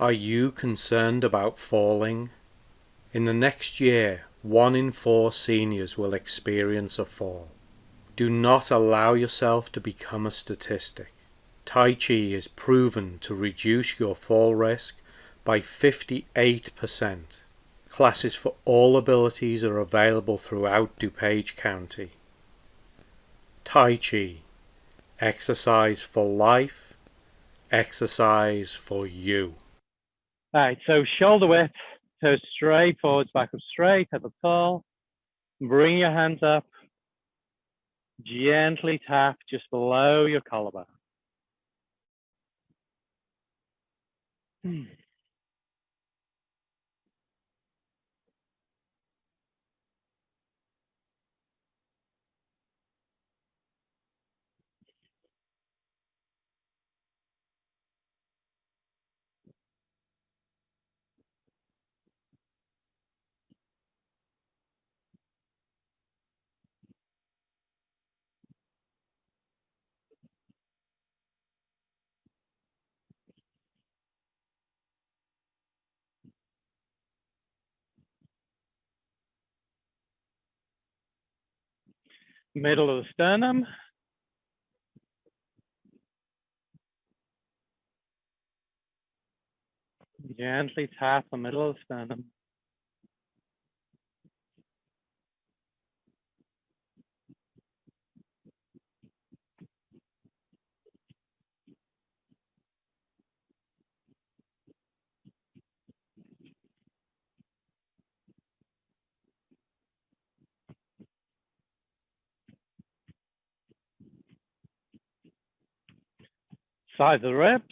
Are you concerned about falling? In the next year, 1 in 4 seniors will experience a fall. Do not allow yourself to become a statistic. Tai Chi is proven to reduce your fall risk by 58%. Classes for all abilities are available throughout DuPage County. Tai Chi, exercise for life, exercise for you. All right, so shoulder width, toes straight, forwards, backwards straight, head up tall. Bring your hands up. Gently tap just below your collarbone. Middle of the sternum. Gently tap the middle of the sternum. Size of the ribs.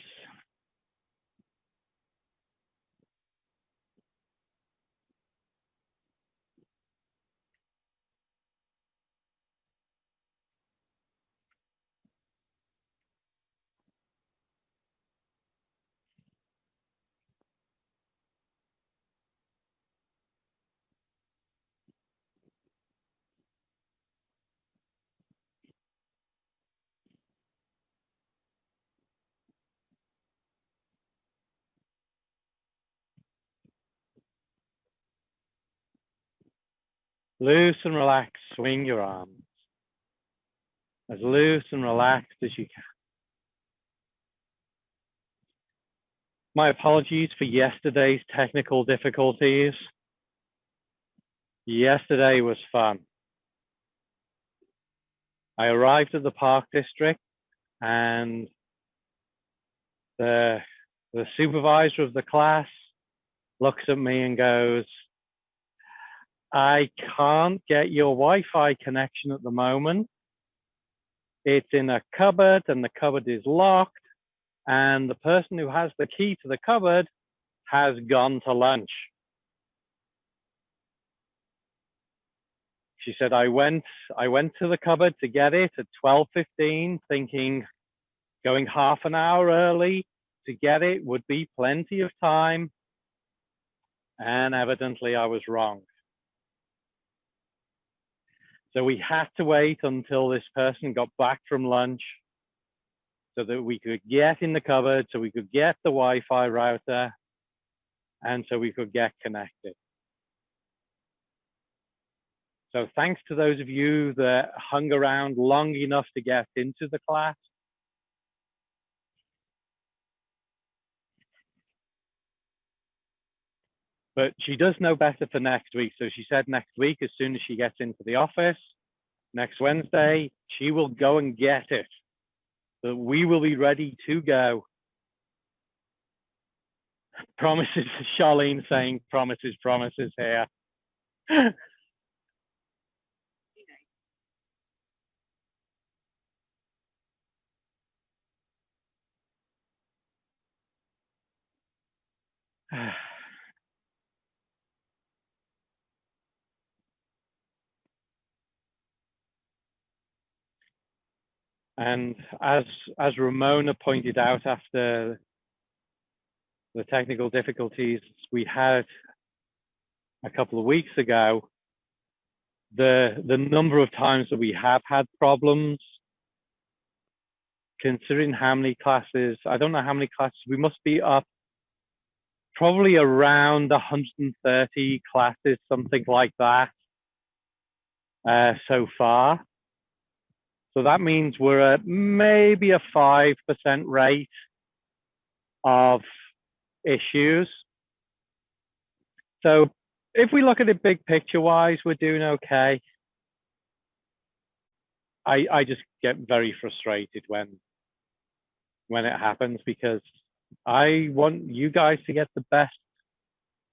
Loose and relaxed, swing your arms. As loose and relaxed as you can. My apologies for yesterday's technical difficulties. Yesterday was fun. I arrived at the Park District and the supervisor of the class looks at me and goes, I can't get your Wi-Fi connection at the moment. It's in a cupboard and the cupboard is locked and the person who has the key to the cupboard has gone to lunch. She said, I went to the cupboard to get it at 12:15, thinking going half an hour early to get it would be plenty of time. And evidently I was wrong. So we had to wait until this person got back from lunch so that we could get in the cupboard, so we could get the Wi-Fi router, and so we could get connected. So thanks to those of you that hung around long enough to get into the class. But she does know better for next week. So she said next week, as soon as she gets into the office, next Wednesday, she will go and get it. So we will be ready to go. Promises, Charlene saying promises, promises here. And as Ramona pointed out after the technical difficulties we had a couple of weeks ago, the number of times that we have had problems, considering how many classes, I don't know how many classes, we must be up probably around 130 classes, something like that, so far. So that means we're at maybe a 5% rate of issues. So if we look at it big picture wise, we're doing okay. I just get very frustrated when it happens, because I want you guys to get the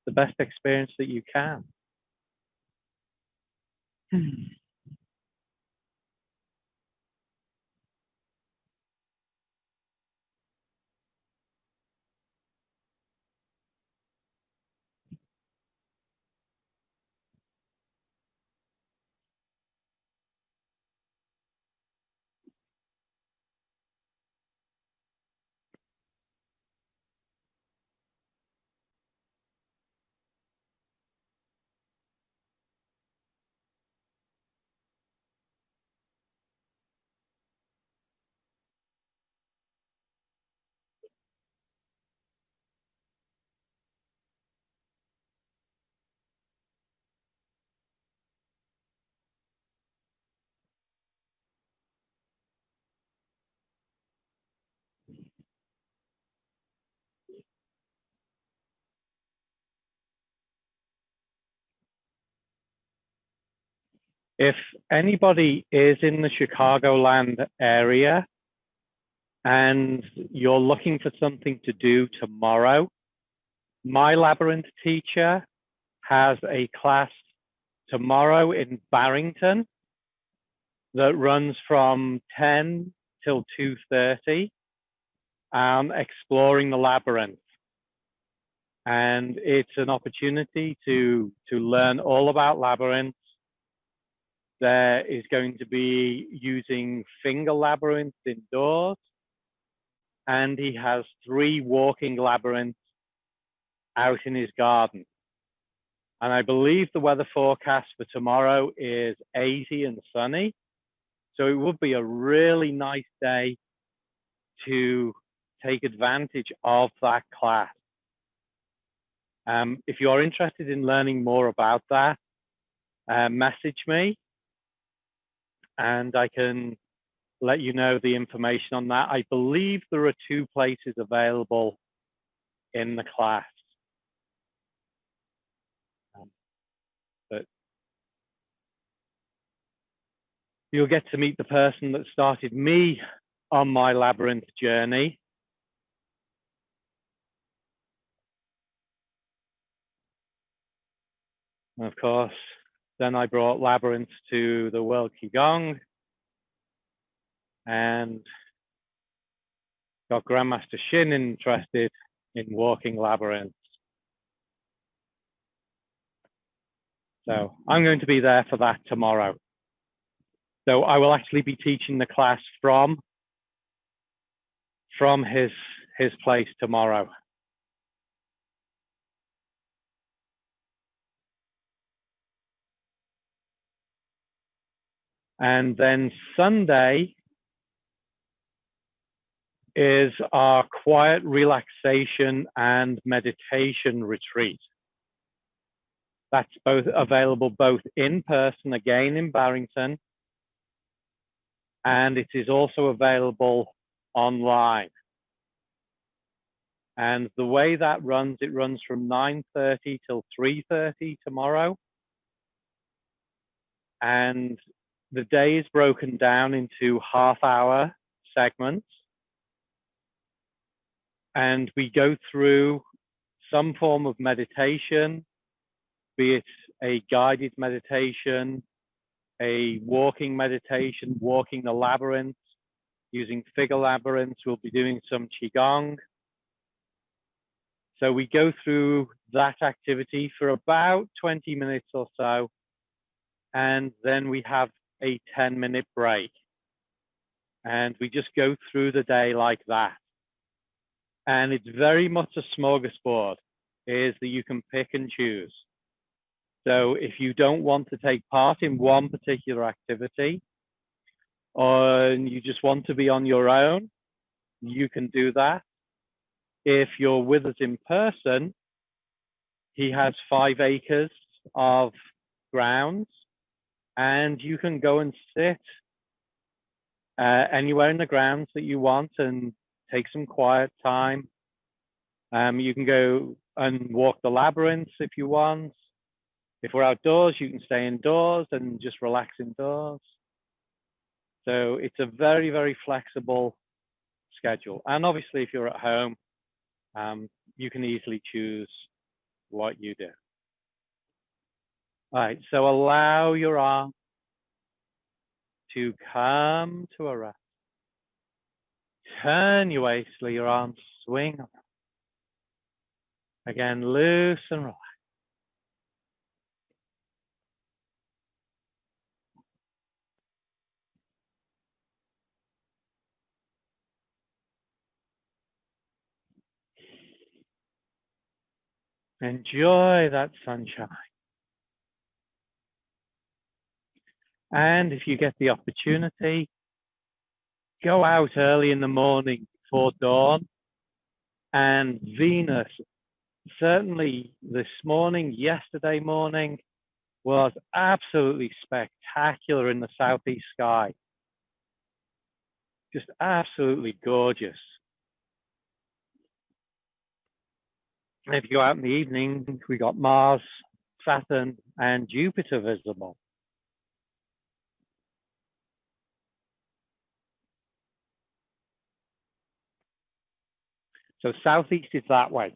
best experience that you can. If anybody is in the Chicagoland area and you're looking for something to do tomorrow, my labyrinth teacher has a class tomorrow in Barrington that runs from 10 till 2:30, exploring the labyrinth. And it's an opportunity to learn all about labyrinths. There is going to be using finger labyrinths indoors, and he has 3 walking labyrinths out in his garden. And I believe the weather forecast for tomorrow is 80 and sunny. So it would be a really nice day to take advantage of that class. If you're interested in learning more about that, message me and I can let you know the information on that. I believe there are 2 places available in the class. But you'll get to meet the person that started me on my labyrinth journey. And of course, then I brought labyrinths to the World Qigong and got Grandmaster Shin interested in walking labyrinths. So I'm going to be there for that tomorrow. So I will actually be teaching the class from his place tomorrow. And then Sunday is our quiet relaxation and meditation retreat. That's available both in person, again in Barrington, and it is also available online. And the way that runs, it runs from 9:30 till 3:30 tomorrow. And the day is broken down into half-hour segments. And we go through some form of meditation, be it a guided meditation, a walking meditation, walking the labyrinth, using figure labyrinths. We'll be doing some Qigong. So we go through that activity for about 20 minutes or so, and then we have a 10-minute break. And we just go through the day like that. And it's very much a smorgasbord, is that you can pick and choose. So if you don't want to take part in one particular activity, or you just want to be on your own, you can do that. If you're with us in person, He has 5 acres of grounds, and you can go and sit anywhere in the grounds that you want and take some quiet time. You can go and walk the labyrinths if you want. If we're outdoors, you can stay indoors and just relax indoors. So it's a very, very flexible schedule. And obviously, if you're at home, you can easily choose what you do. All right, so allow your arm to come to a rest. Turn your waist, let your arms swing around. Again, loose and relax. Enjoy that sunshine. And if you get the opportunity, go out early in the morning before dawn. And Venus, certainly this morning, yesterday morning, was absolutely spectacular in the southeast sky. Just absolutely gorgeous. And if you go out in the evening, we got Mars, Saturn, and Jupiter visible. So southeast is that way.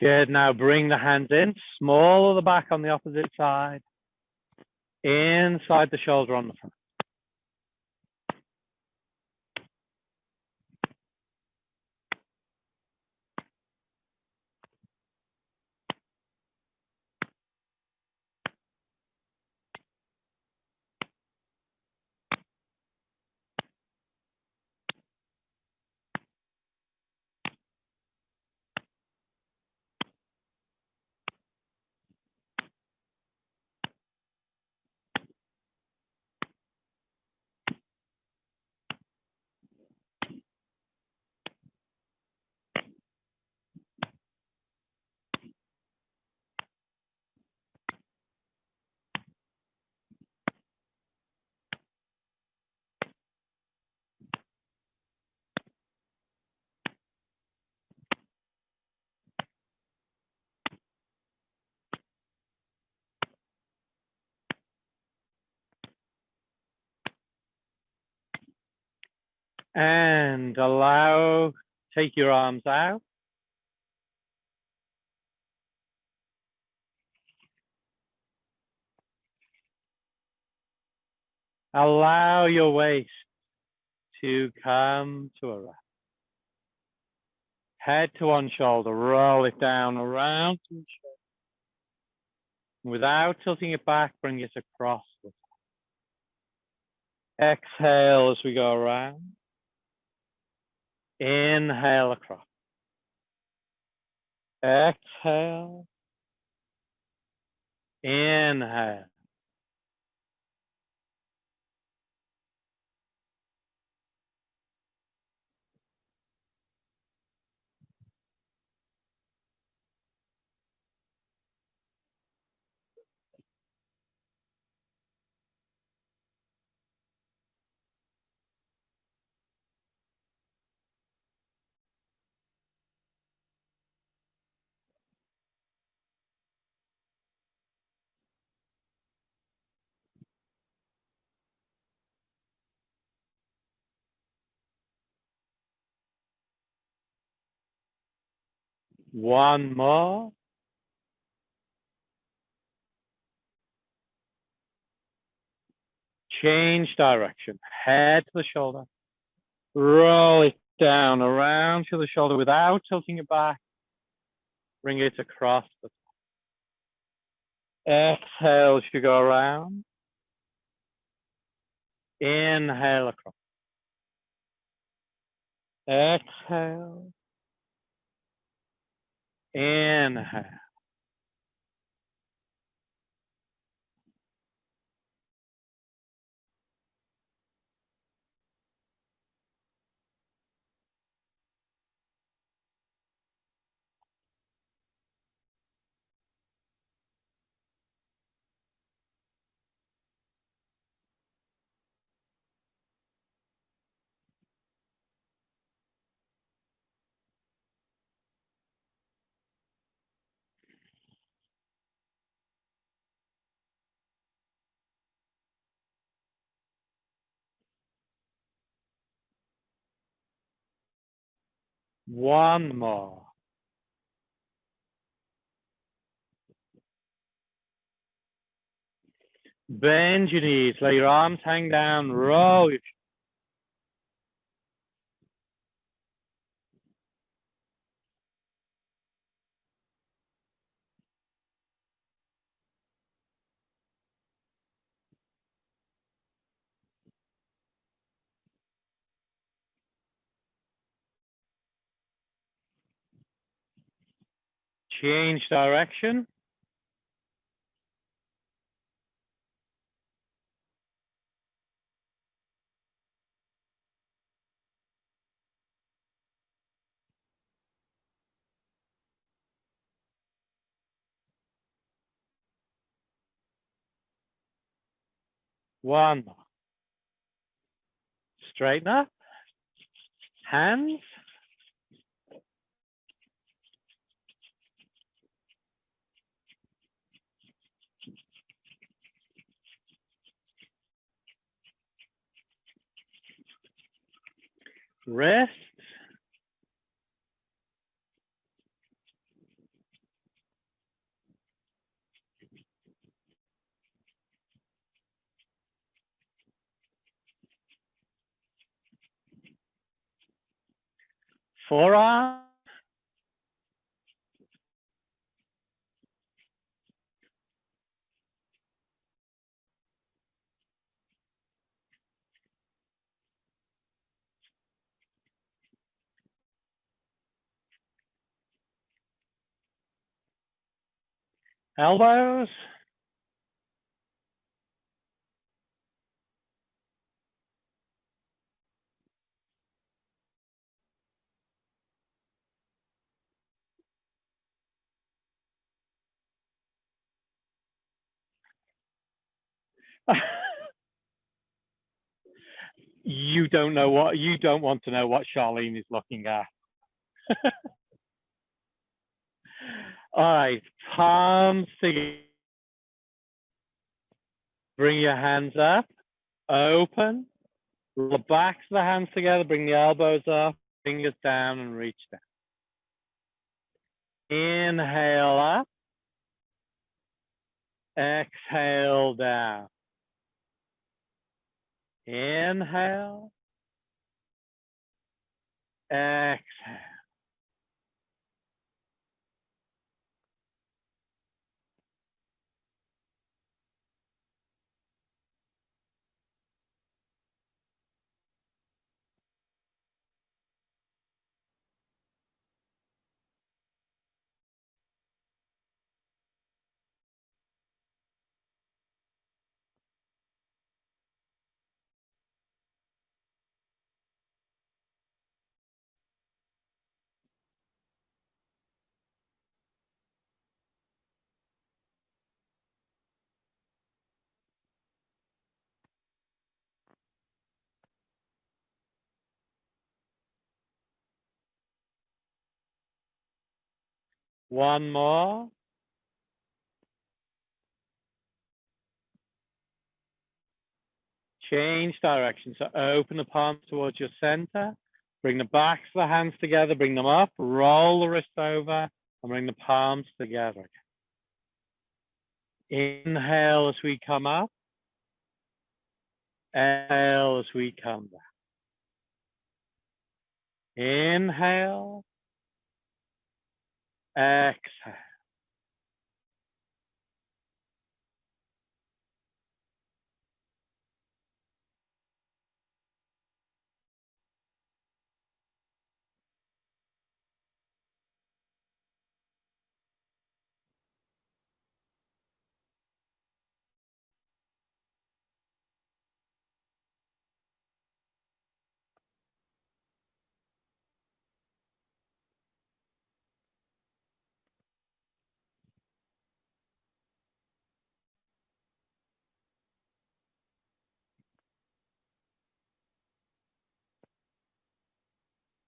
Good, now bring the hands in, small of the back on the opposite side, inside the shoulder on the front. And take your arms out. Allow your waist to come to a rest. Head to one shoulder, roll it down around to the shoulder. Without tilting it back, bring it across the top. Exhale as we go around. Inhale across. Exhale. Inhale. One more. Change direction. Head to the shoulder. Roll it down around to the shoulder without tilting it back. Bring it across the top. Exhale as you go around. Inhale across. Exhale. Inhale. One more. Bend your knees, let your arms hang down, roll your change direction. One more. Straighten up. Hands. Wrist. Forearm. Elbows. You don't want to know what Charlene is looking at. All right, palms together. Bring your hands up, open. Roll the backs of the hands together, bring the elbows up, fingers down and reach down. Inhale up, exhale down. Inhale, exhale. One more. Change direction. So open the palms towards your center. Bring the backs of the hands together. Bring them up. Roll the wrist over and bring the palms together. Inhale as we come up. Exhale as we come down. Inhale. Exhale.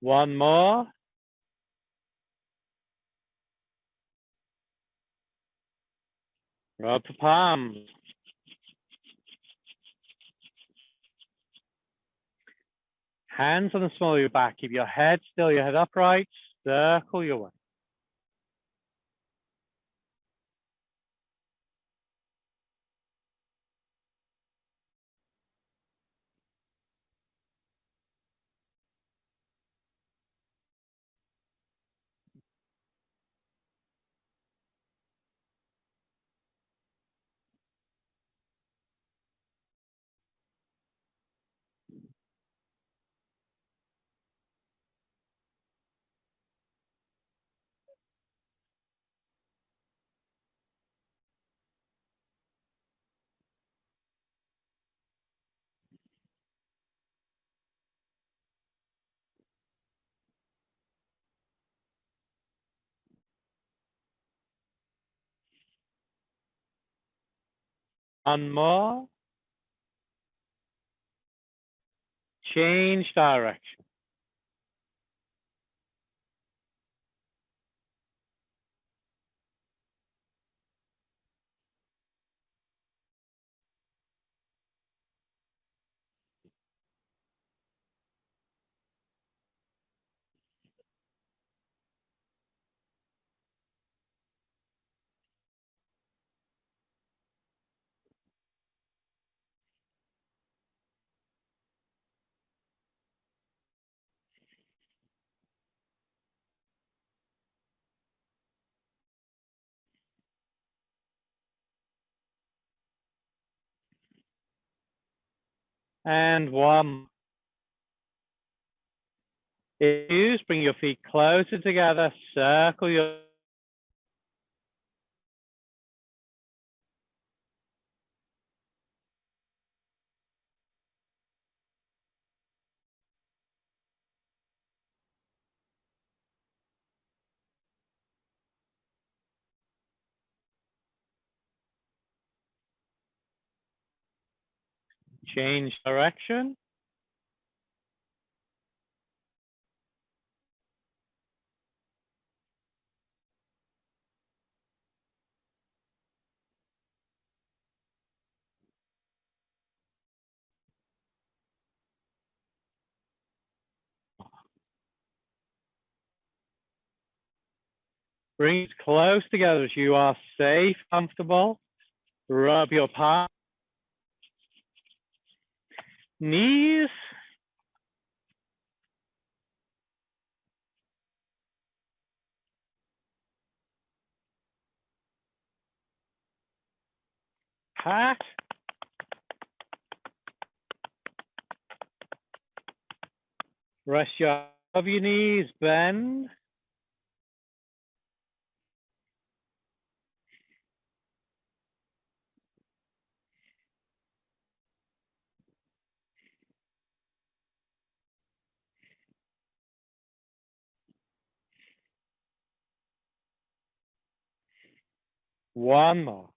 One more. Rub the palms. Hands on the small of your back. Keep your head still, your head upright. Circle your way. One more. Change direction. And one. If you use, bring your feet closer together. Circle your. Change direction. Bring it close together as you are safe, comfortable. Rub your palms, knees. Pat. Rest your of your knees, bend. One more.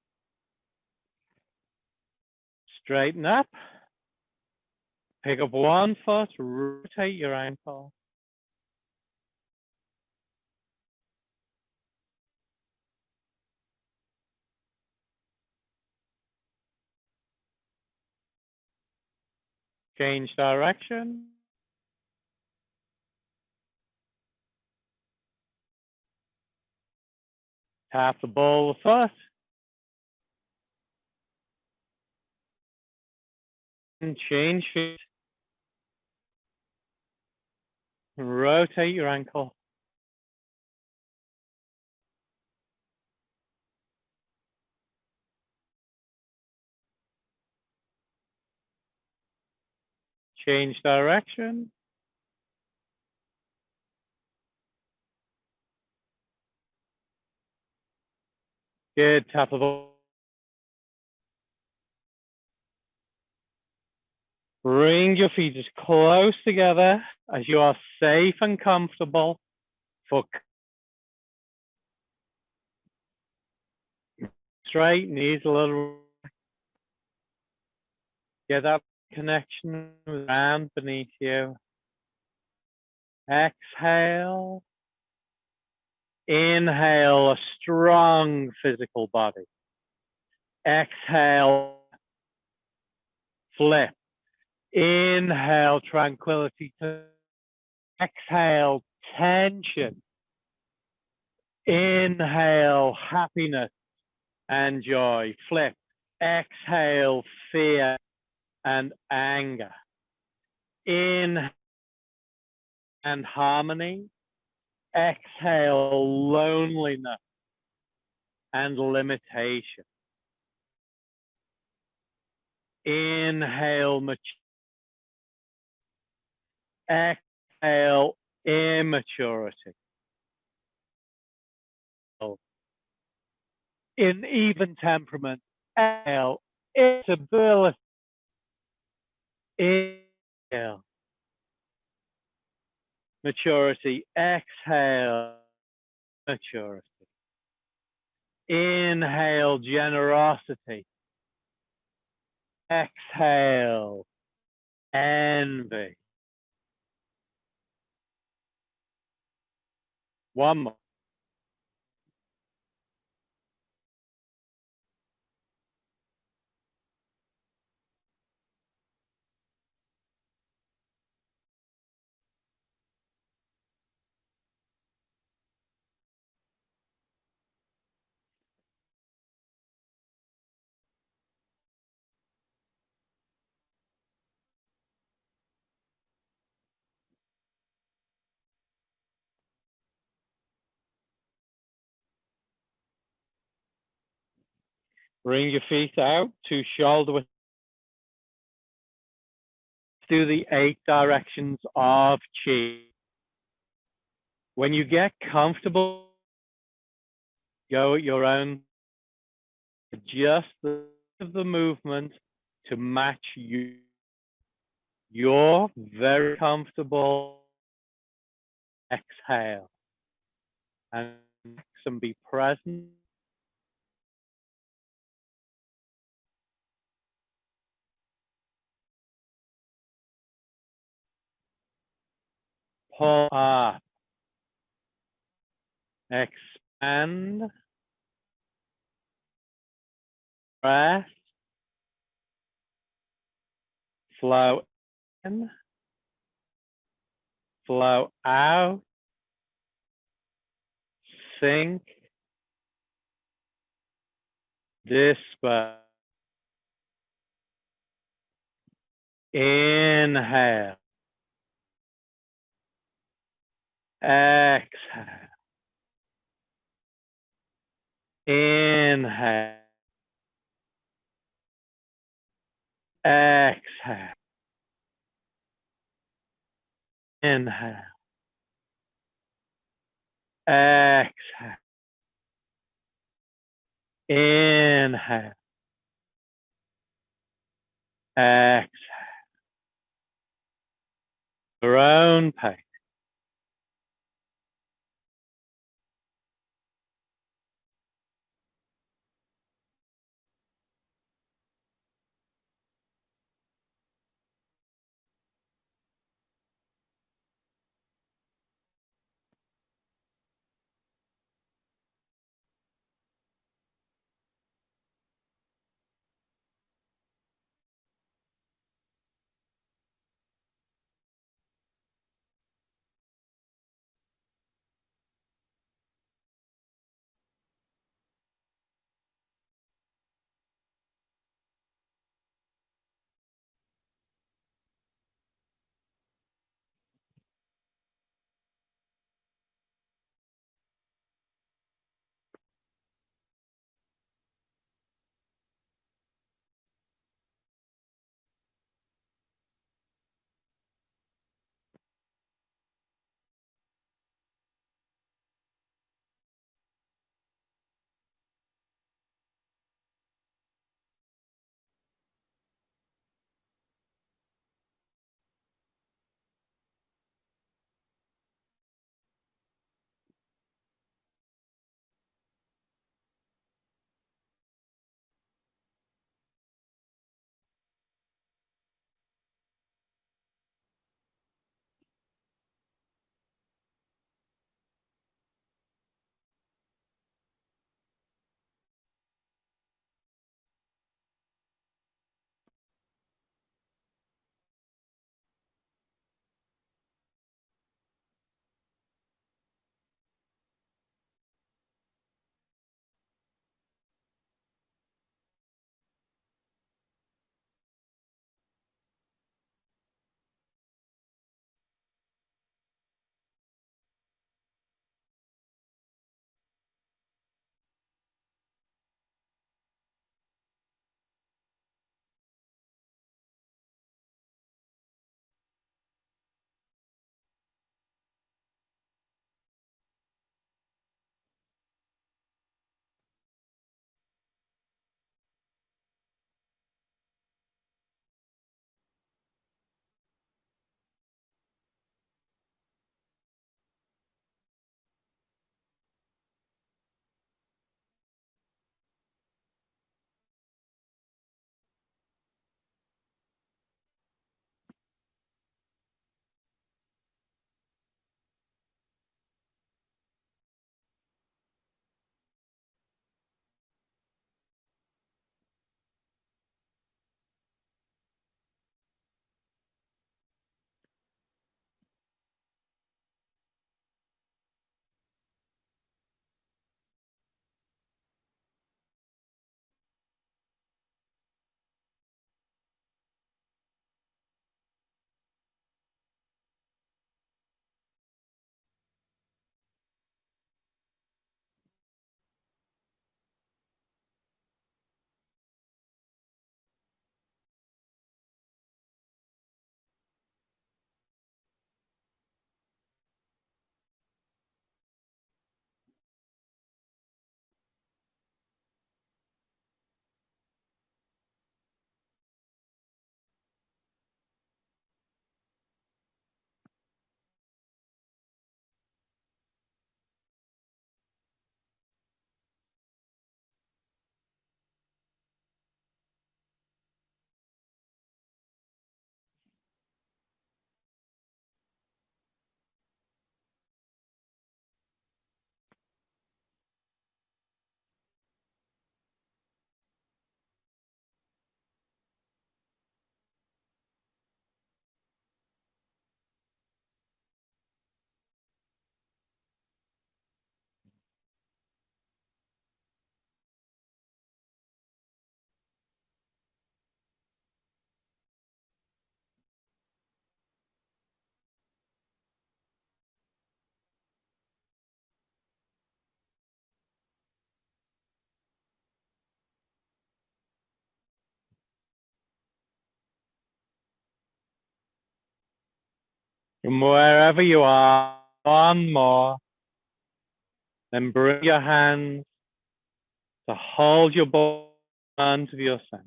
Straighten up. Pick up one foot, rotate your ankle. Change direction. Tap the ball of the foot. And change feet. Rotate your ankle. Change direction. Good. Tap the ball. Bring your feet as close together as you are safe and comfortable for straight, knees a little. Get that connection with the ground beneath you. Exhale. Inhale, a strong physical body. Exhale, flip. Inhale, tranquility. Exhale, tension. Inhale, happiness and joy. Flip. Exhale, fear and anger. Inhale and harmony. Exhale, loneliness and limitation. Inhale, maturity. Exhale, immaturity. In even temperament, exhale, irritability. Inhale, maturity. Exhale, maturity. Inhale, generosity. Exhale, envy. One more. Bring your feet out to shoulder width. Do the 8 directions of Qi. When you get comfortable, go at your own. Adjust the movement to match you. You're very comfortable. Exhale and be present. Pull up. Expand. Breath. Flow in. Flow out. Sink. Disperse. Inhale. Exhale. Inhale. Exhale. Inhale. Exhale. Inhale. Exhale. Your own pace. From wherever you are, one more. Then bring your hands to hold your body onto your center.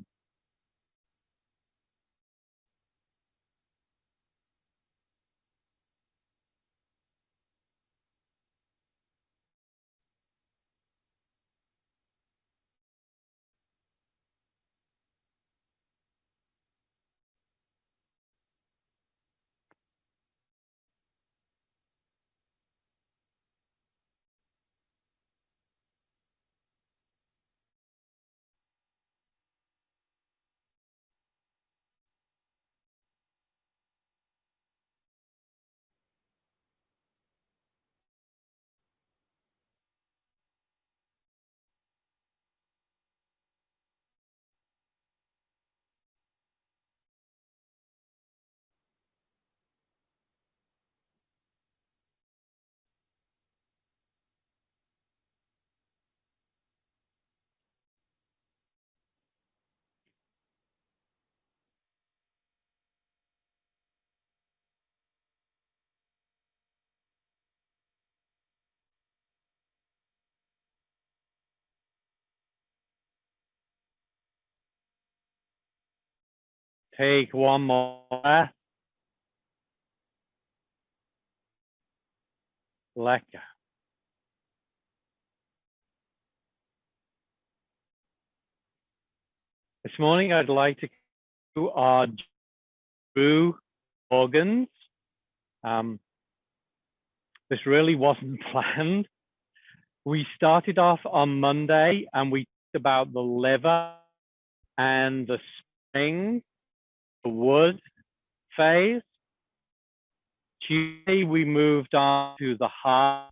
Take one more breath. Let go. This morning, I'd like to do our true organs. This really wasn't planned. We started off on Monday and we talked about the liver and the spring, the wood phase. Tuesday, we moved on to the heart,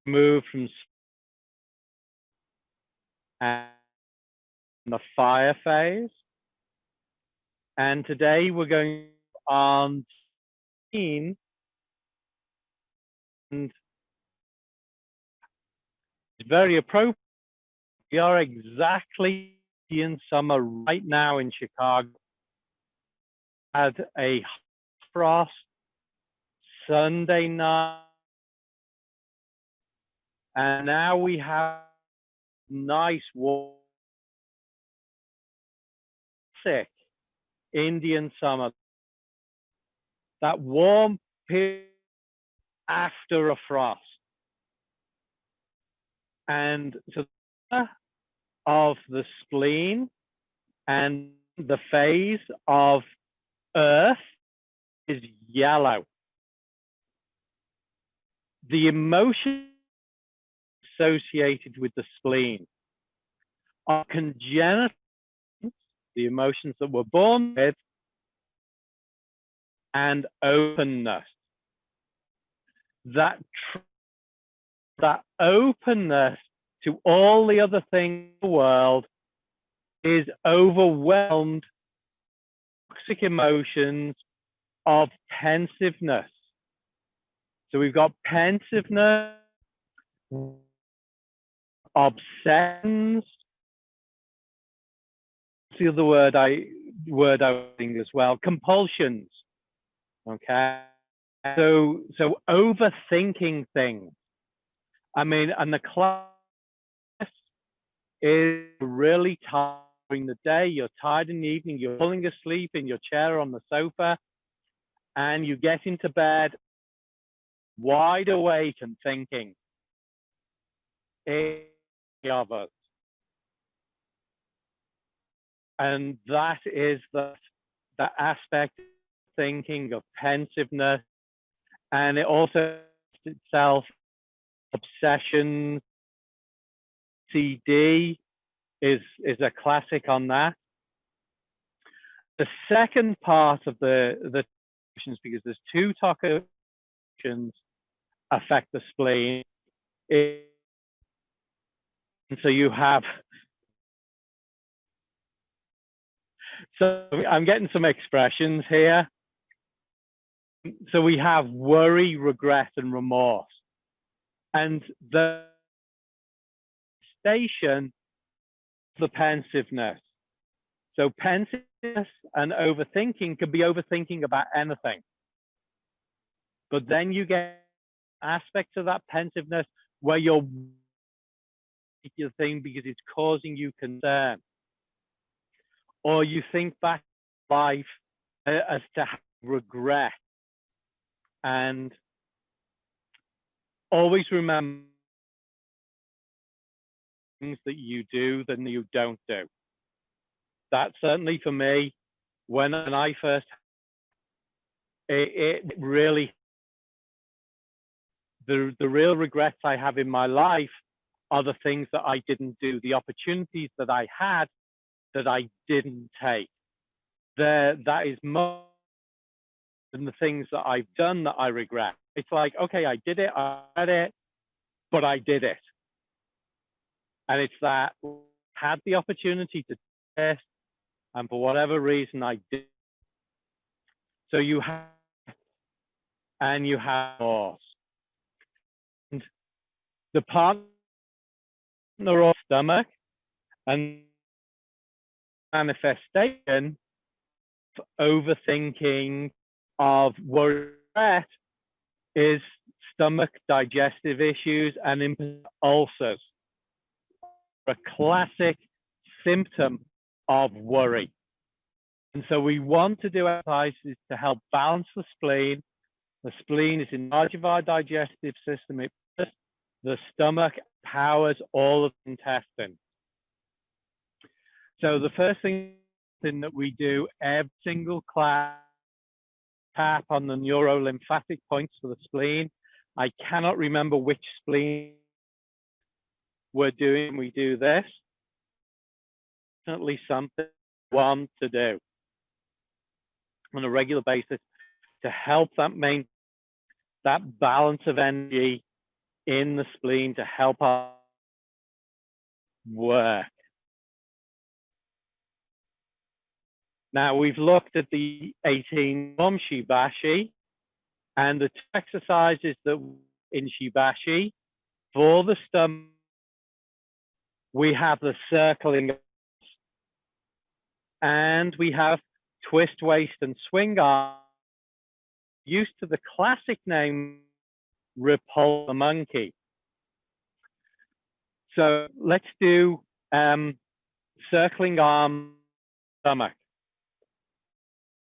moved from and the fire phase. And today we're going on Spleen, and it's very appropriate. We are exactly in summer right now in Chicago. Had a frost Sunday night, and now we have nice warm, sick Indian summer. That warm period after a frost. And so of the spleen and the phase of earth is yellow. The emotions associated with the spleen are congenital, the emotions that we're born with, and openness. That openness to all the other things in the world is overwhelmed toxic emotions of pensiveness. So we've got pensiveness, obsessions. What's the other word I think as well? Compulsions. Okay. So overthinking things. I mean, and the class is really tired during the day. You're tired in the evening. You're falling asleep in your chair on the sofa, and you get into bed wide awake and thinking. Any of us, and that is the aspect of thinking of pensiveness, and it also itself obsession. CD is a classic on that. The second part of the emotions, because there's two toxic emotions affect the spleen, and so you have. So I'm getting some expressions here. So we have worry, regret, and remorse, and the station, the pensiveness. So pensiveness and overthinking could be overthinking about anything. But then you get aspects of that pensiveness where you're your thing because it's causing you concern, or you think back to life as to regret, and always remember things that you do than you don't do. That certainly for me, when I first, it really, the real regrets I have in my life are the things that I didn't do, the opportunities that I had that I didn't take. That is more than the things that I've done that I regret. It's like, okay, I did it, but I did it. And it's that I had the opportunity to test, and for whatever reason I did. So you have, and you have more. And the partner or stomach and manifestation of overthinking, of regret, is stomach digestive issues and ulcers. A classic symptom of worry. And so we want to do exercises to help balance the spleen. The spleen is in charge of our digestive system. The stomach powers all of the intestine. So the first thing that we do every single class, tap on the neurolymphatic points for the spleen. I cannot remember which spleen we're doing. We do this. Definitely something we want to do on a regular basis to help that balance of energy in the spleen to help us work. Now we've looked at the 18 Shibashi and the two exercises that in Shibashi for the stomach. We have the circling and we have twist waist and swing arm, used to the classic name Repulse the Monkey. So let's do circling arm, stomach.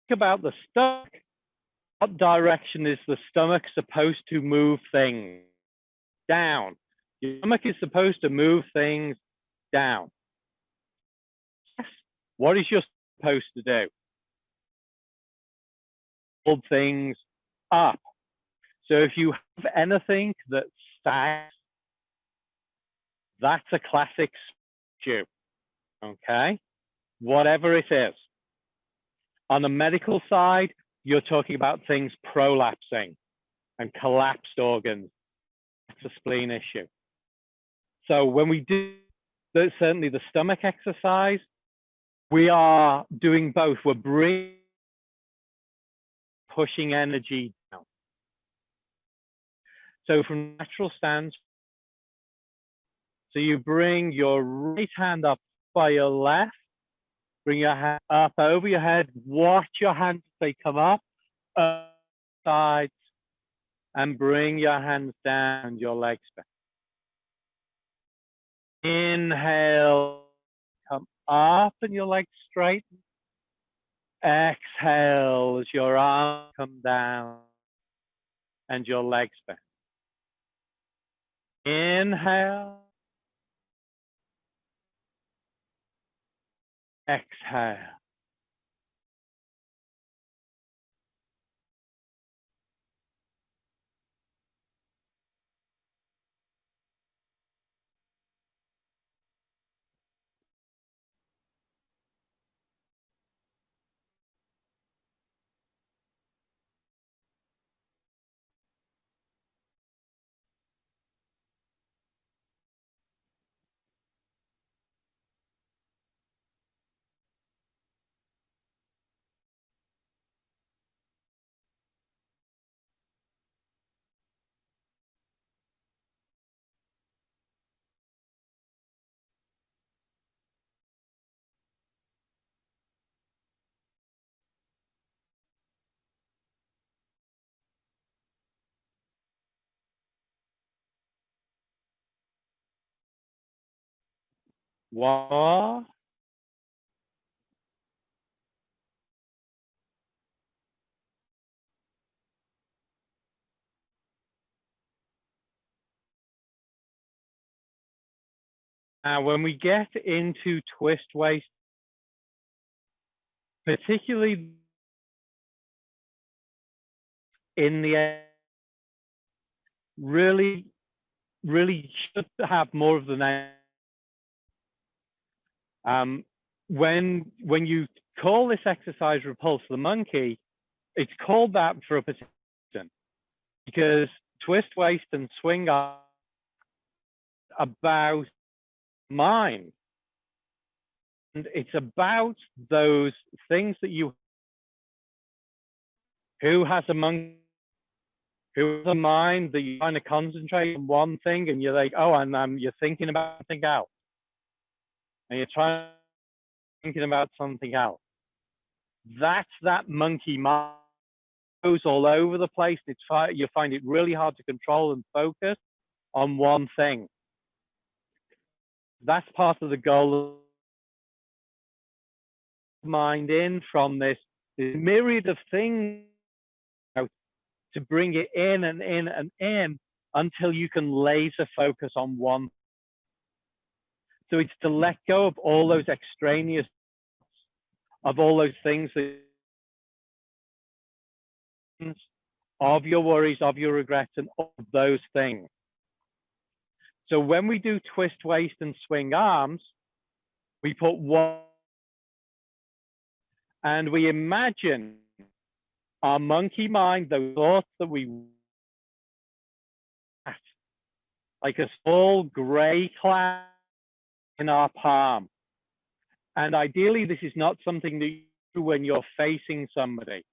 Think about the stomach. What direction is the stomach supposed to move things? Down. Your stomach is supposed to move things down. Yes. What is your supposed to do? Hold things up. So if you have anything that sags, that's a classic issue. Okay? Whatever it is. On the medical side, you're talking about things prolapsing and collapsed organs. That's a spleen issue. So when we do certainly the stomach exercise, we are doing both. We're pushing energy down. So from natural stance, so you bring your right hand up by your left, bring your hand up over your head, watch your hands as they come up, sides, and bring your hands down your legs back. Inhale, come up and your legs straighten. Exhale as your arms come down and your legs back. Inhale. Exhale. One more. Now, when we get into twist waist, particularly in the air, really should have more of the name. When you call this exercise Repulse the Monkey, it's called that for a particular reason, because twist waist and swing are about mind. And it's about those things that you, who has a monkey, who has a mind that you kind of concentrate on one thing and you're like, oh, and you're thinking about something else. And you're thinking about something else. That's that monkey mind. It goes all over the place. You find it really hard to control and focus on one thing. That's part of the goal of mind in from this myriad of things, to bring it in and in and in until you can laser focus on one. So it's to let go of all those extraneous, of all those things that, of your worries, of your regrets, and of those things. So when we do twist waist and swing arms, we put one, and we imagine our monkey mind, those thoughts that we, like a small gray cloud in our palm. And ideally, this is not something that you do when you're facing somebody.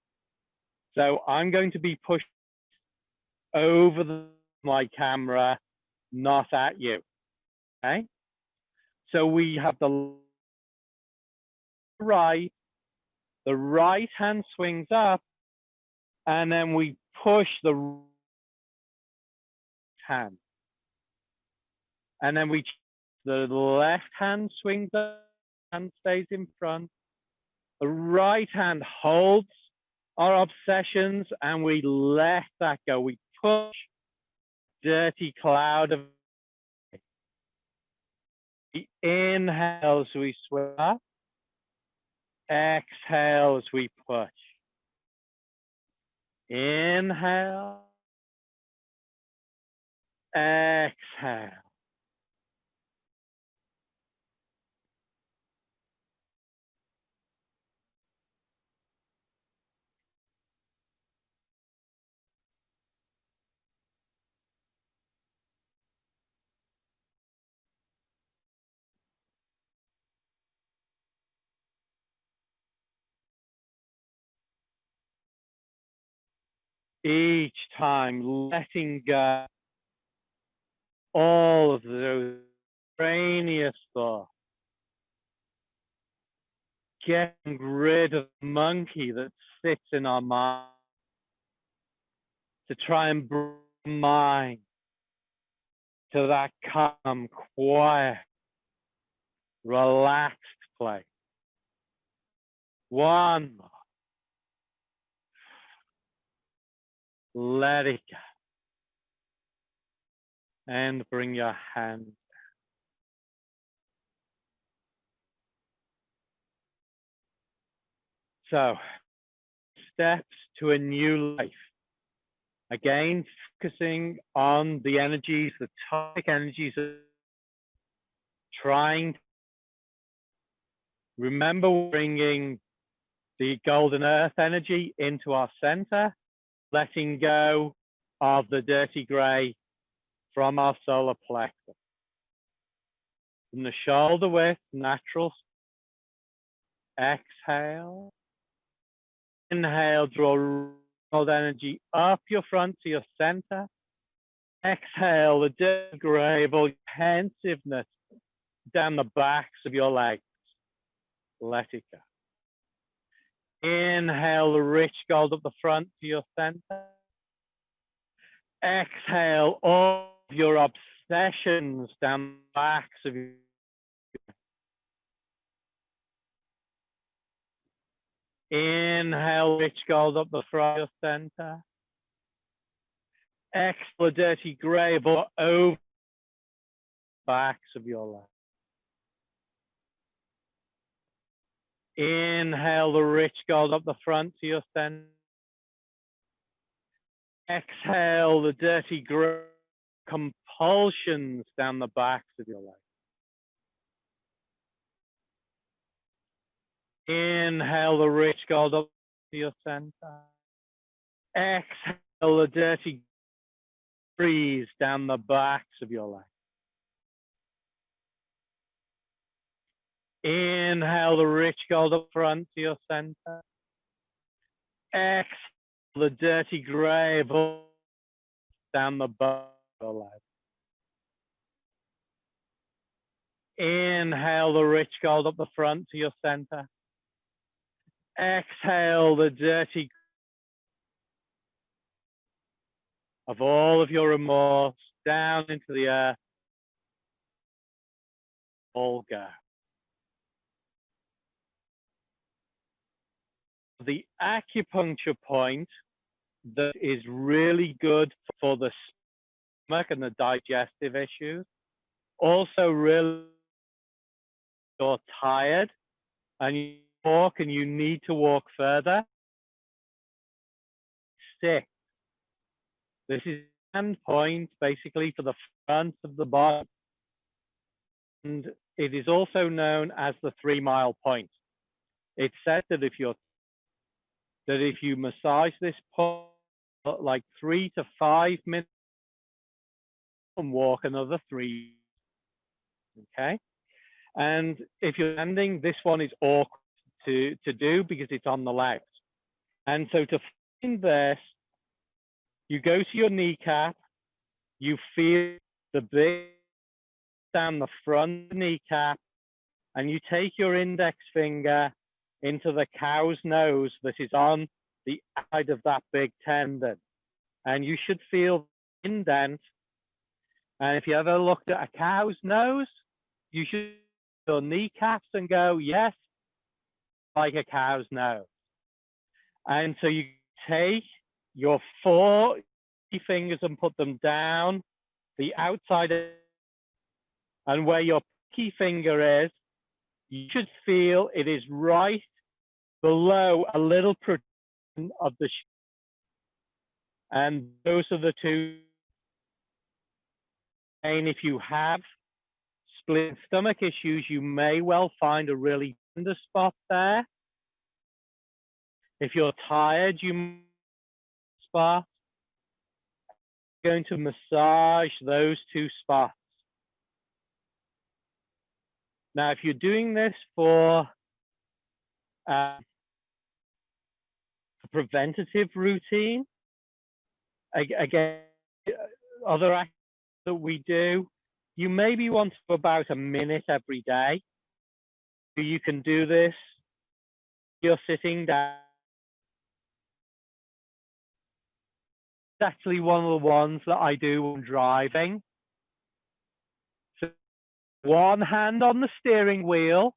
So I'm going to be pushed over my camera, not at you. Okay? So we have the right hand swings up, and then we push the right hand. And then the left hand swings up, and stays in front. The right hand holds our obsessions, and we let that go. We push dirty cloud of. We inhale as we swing up. Exhale as we push. Inhale. Exhale. Each time letting go all of those extraneous thoughts, getting rid of the monkey that sits in our mind, to try and bring mind to that calm, quiet, relaxed place. One more. Let it go. And bring your hand down. So, steps to a new life. Again, focusing on the energies, the toxic energies, trying to remember bringing the golden earth energy into our center, letting go of the dirty gray from our solar plexus. From the shoulder width, natural. Exhale. Inhale, draw gold energy up your front to your center. Exhale, the dirty gray of all pensiveness down the backs of your legs. Let it go. Inhale the rich gold up the front to your center. Exhale all of your obsessions down the backs of you. Inhale, rich gold up the front of your center. Exhale, the dirty gray over the backs of your legs. Inhale the rich gold up the front to your center. Exhale the dirty gray compulsions down the backs of your legs. Inhale the rich gold up to your center. Exhale the dirty breeze down the backs of your legs. Inhale the rich gold up front to your center. Exhale the dirty gray down the back of your legs. Inhale the rich gold up the front to your center. Exhale the dirty of all of your remorse down into the earth. All go. The acupuncture point that is really good for the stomach and the digestive issues. Also really, you're tired and you walk and you need to walk further. 6. This is hand point basically for the front of the body. And it is also known as the 3-mile point. It's said that if you massage this point like 3 to 5 minutes and walk another 3. Okay. And if you're standing, this one is awkward to do because it's on the left. And so to find this, you go to your kneecap, you feel the big down the front of the kneecap, and you take your index finger into the cow's nose that is on the side of that big tendon. And you should feel the indent. And if you ever looked at a cow's nose, you should your kneecaps and go, yes, like a cow's nose. And so you take your 4 fingers and put them down the outside, and where your key finger is, you should feel it is right below a little projection of the and those are the 2. And if you have spleen stomach issues, you may well find a really tender spot there. If you're tired, you spot. You're going to massage those 2 spots. Now, if you're doing this for a preventative routine, again, other actions that we do, you maybe want to about a minute every day. You can do this. You're sitting down. It's actually one of the ones that I do when driving. So one hand on the steering wheel,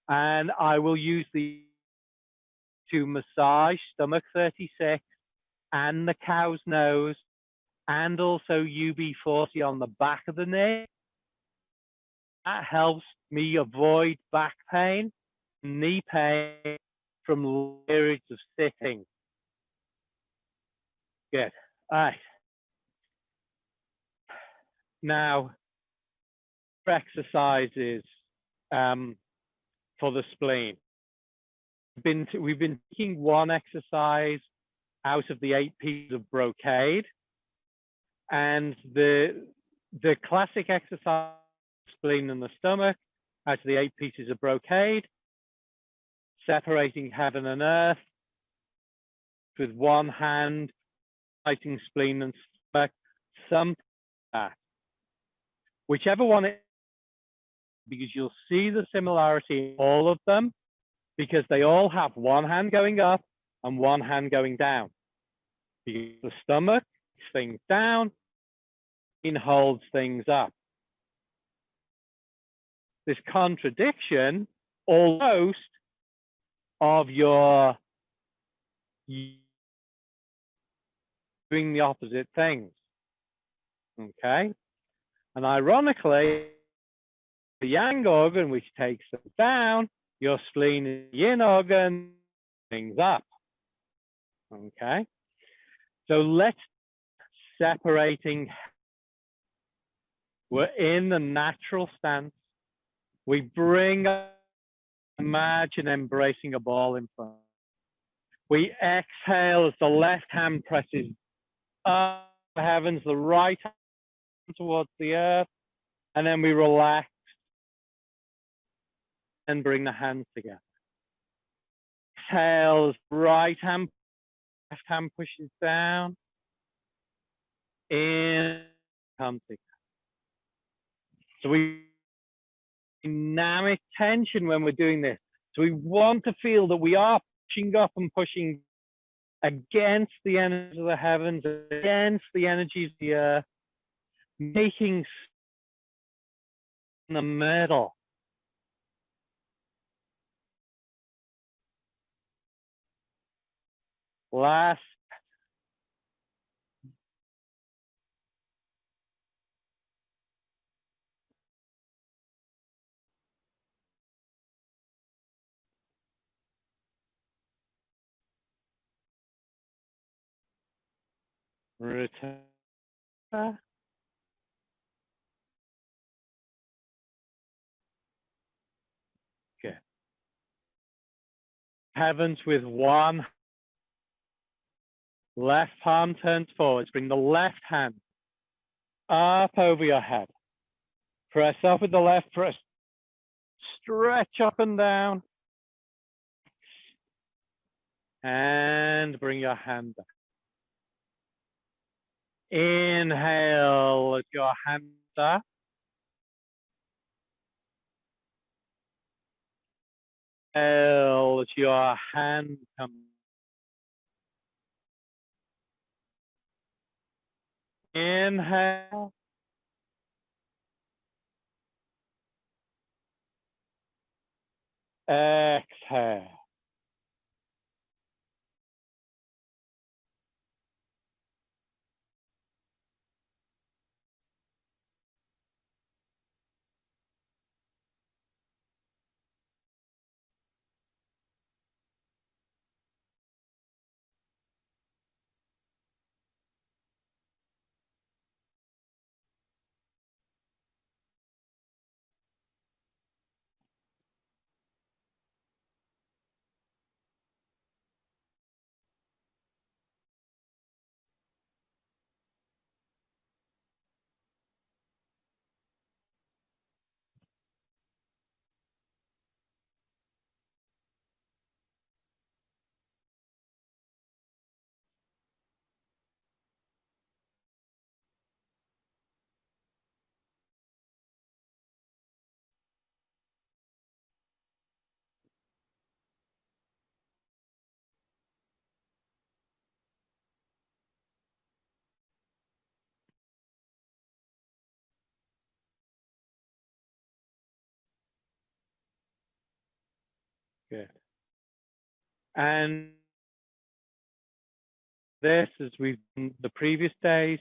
and I will use to massage stomach 36 and the cow's nose, and also UB40 on the back of the knee. That helps me avoid back pain, knee pain from periods of sitting. Good. All right. Now, exercises for the spleen. We've been taking one exercise out of the 8 pieces of brocade, and the classic exercise, spleen and the stomach, out of the 8 pieces of brocade, separating heaven and earth with one hand, fighting spleen and stomach, something like that. Whichever one it is, because you'll see the similarity in all of them, because they all have one hand going up and one hand going down. Because the stomach takes things down, it holds things up. This contradiction almost of your doing the opposite things. Okay? And ironically, the yang organ, which takes things down, your spleen is the yin organ, things up. Okay? So let's separating. We're in the natural stance. We bring up, imagine embracing a ball in front. We exhale as the left hand presses up the heavens, the right hand towards the earth, and then we relax and bring the hands together. Exhale as right hand, left hand pushes down. In, come together. So we dynamic tension when we're doing this. So we want to feel that we are pushing up and pushing against the energies of the heavens, against the energies of the earth, making in the middle. Last. Return. Okay. Heavens with one. Left palm turns forwards. Bring the left hand up over your head. Press up with the left, press. Stretch up and down. And bring your hand back. Inhale, let your hand up. Exhale, let your hand come. Inhale. Exhale. Good. And this, as we've done the previous days,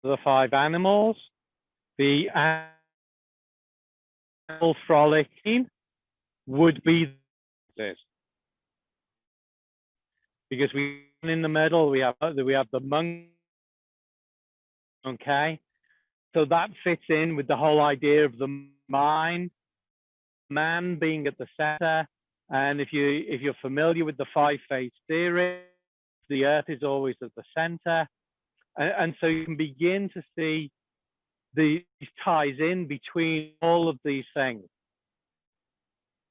the 5 animals, the animal frolicking would be this. Because we in the middle, we have the monkey. Okay, so that fits in with the whole idea of the mind, man being at the center. And if you're familiar with the 5-phase theory, the earth is always at the center, and so you can begin to see these ties in between all of these things.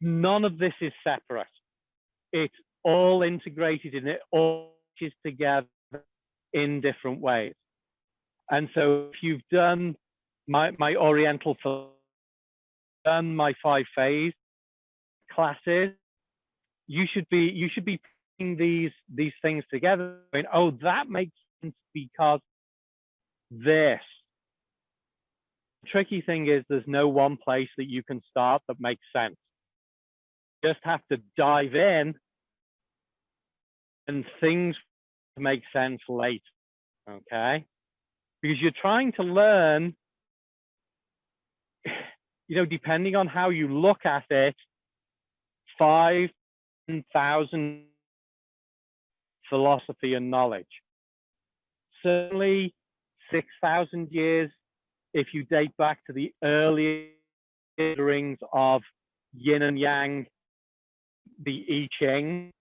None of this is separate. It's all integrated in it, all is together in different ways. And so if you've done my Oriental, done my 5-phase classes, you should be putting these things together. Going, oh, that makes sense because this. The tricky thing is there's no one place that you can start that makes sense. just have to dive in and things make sense later, okay? Because you're trying to learn, depending on how you look at it, 5,000 philosophy and knowledge. Certainly 6,000 years if you date back to the early rings of yin and yang, the I Ching,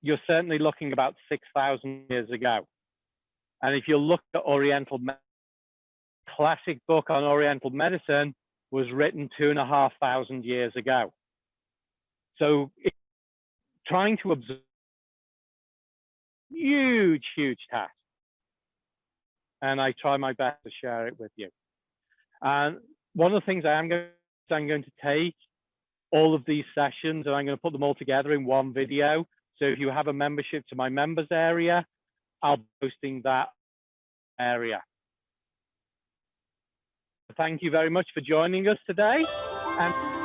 you're certainly looking about 6,000 years ago. And if you look at Oriental medicine, classic book on Oriental medicine was written 2,500 years ago. So trying to observe huge task. And I try my best to share it with you. And one of the things I'm going to take all of these sessions and I'm going to put them all together in one video. So if you have a membership to my members area, I'll be posting that area. Thank you very much for joining us today. And